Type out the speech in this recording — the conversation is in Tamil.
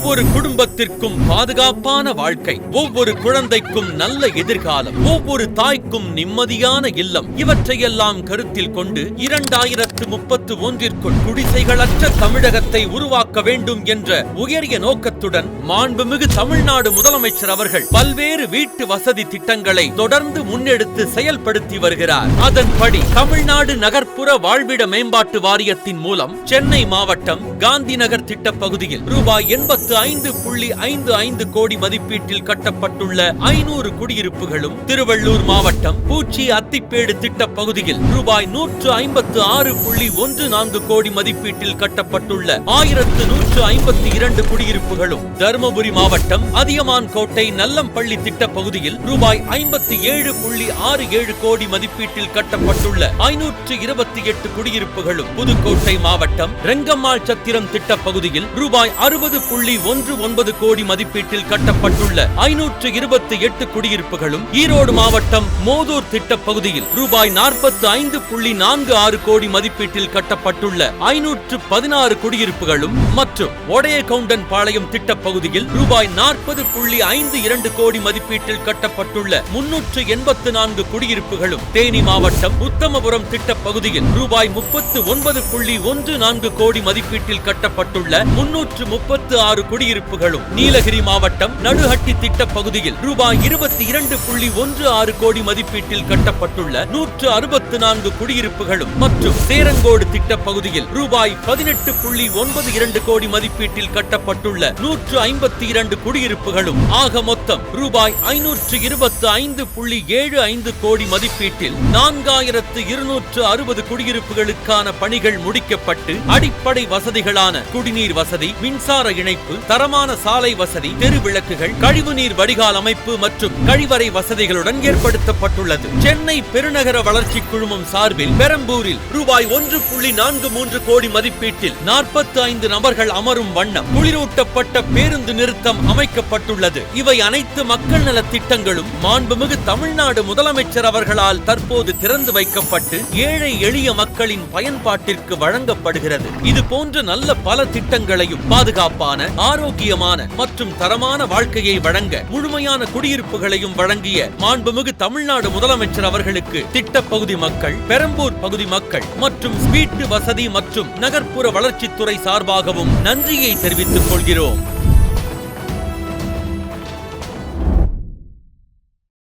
ஒவ்வொரு குடும்பத்திற்கும் பாதுகாப்பான வாழ்க்கை, ஒவ்வொரு குழந்தைக்கும் நல்ல எதிர்காலம், ஒவ்வொரு தாய்க்கும் நிம்மதியான இல்லம், இவற்றையெல்லாம் கருத்தில் கொண்டு 2031ற்குள் குடிசைகளற்ற தமிழகத்தை உருவாக்க வேண்டும் என்ற உயரிய நோக்கத்துடன் மாண்புமிகு தமிழ்நாடு முதலமைச்சர் அவர்கள் பல்வேறு வீட்டு வசதி திட்டங்களை தொடர்ந்து முன்னெடுத்து செயல்படுத்தி வருகிறார். அதன்படி தமிழ்நாடு நகர்ப்புற வாழ்விட மேம்பாட்டு வாரியத்தின் மூலம் சென்னை மாவட்டம் காந்தி நகர் திட்ட பகுதியில் ரூபாய் 85.55 கோடி மதிப்பீட்டில் கட்டப்பட்டுள்ள 500 குடியிருப்புகளும், திருவள்ளூர் மாவட்டம் பூச்சி அத்திப்பேடு திட்ட பகுதியில் ரூபாய் 156.14 கோடி மதிப்பீட்டில் கட்டப்பட்டுள்ள 1152 குடியிருப்புகளும், தருமபுரி மாவட்டம் அதியமான் கோட்டை நல்லம்பள்ளி திட்ட பகுதியில் ரூபாய் 57.67 கோடி மதிப்பீட்டில் கட்டப்பட்டுள்ள 528 குடியிருப்புகளும், புதுக்கோட்டை மாவட்டம் ரெங்கம்மாள் சத்திரம் திட்ட பகுதியில் ரூபாய் 60.19 கோடி மதிப்பீட்டில் கட்டப்பட்டுள்ள 528 குடியிருப்புகளும், ஈரோடு மாவட்டம் மோதூர் திட்ட பகுதியில் ரூபாய் 45.46 கோடி மதிப்பீட்டில் கட்டப்பட்டுள்ள 516 குடியிருப்புகளும் மற்றும் ஒடையகவுண்டன் பாளையம் திட்ட பகுதியில் ரூபாய் 40.52 கோடி மதிப்பீட்டில் கட்டப்பட்டுள்ள 384 குடியிருப்புகளும், தேனி மாவட்டம் உத்தமபுரம் திட்ட பகுதியில் ரூபாய் 39.14 கோடி மதிப்பீட்டில் கட்டப்பட்டுள்ள 336 குடியிருப்புகளும், நீலகிரி மாவட்டம் நடுஹட்டி திட்ட பகுதியில் ரூபாய் 22.16 கோடி மதிப்பீட்டில் கட்டப்பட்டுள்ள 164 குடியிருப்புகளும் மற்றும் சேரங்கோடு திட்ட பகுதியில் ரூபாய் 18.92 கோடி மதிப்பீட்டில் கட்டப்பட்டுள்ள 152 குடியிருப்புகளும் ஆக மொத்தம் ரூபாய் 525.75 கோடி மதிப்பீட்டில் 4260 குடியிருப்புகளுக்கான பணிகள் முடிக்கப்பட்டு அடிப்படை வசதிகளான குடிநீர் வசதி, மின்சார இணைப்பு, தரமான சாலை வசதி, தெருவிளக்குகள், கழிவுநீர் வடிகால் அமைப்பு மற்றும் கழிவறை வசதிகளுடன் ஏற்படுத்தப்பட்டுள்ளது. சென்னை பெருநகர வளர்ச்சி குழுமம் சார்பில் பெரம்பூரில் ரூபாய் 1.43 கோடி மதிப்பீட்டில் 45 நபர்கள் அமரும் வண்ணம் குளிரூட்டப்பட்ட பேருந்து நிறுத்தம் அமைக்கப்பட்டுள்ளது. இவை அனைத்து மக்கள் நல திட்டங்களும் மாண்புமிகு தமிழ்நாடு முதலமைச்சர் அவர்களால் தற்போது திறந்து வைக்கப்பட்டு ஏழை எளிய மக்களின் பயன்பாட்டிற்கு வழங்கப்படுகிறது. இது போன்ற நல்ல பல திட்டங்களையும் பாதுகாப்பான, ஆரோக்கியமான மற்றும் தரமான வாழ்க்கையை வழங்க முழுமையான குடியிருப்புகளையும் வழங்கிய மாண்புமிகு தமிழ்நாடு முதலமைச்சர் அவர்களுக்கு திட்டப்பகுதி மக்கள், பெரம்பூர் பகுதி மக்கள் மற்றும் வீட்டு வசதி மற்றும் நகர்ப்புற வளர்ச்சித்துறை சார்பாகவும் நன்றியை தெரிவித்துக் கொள்கிறோம்.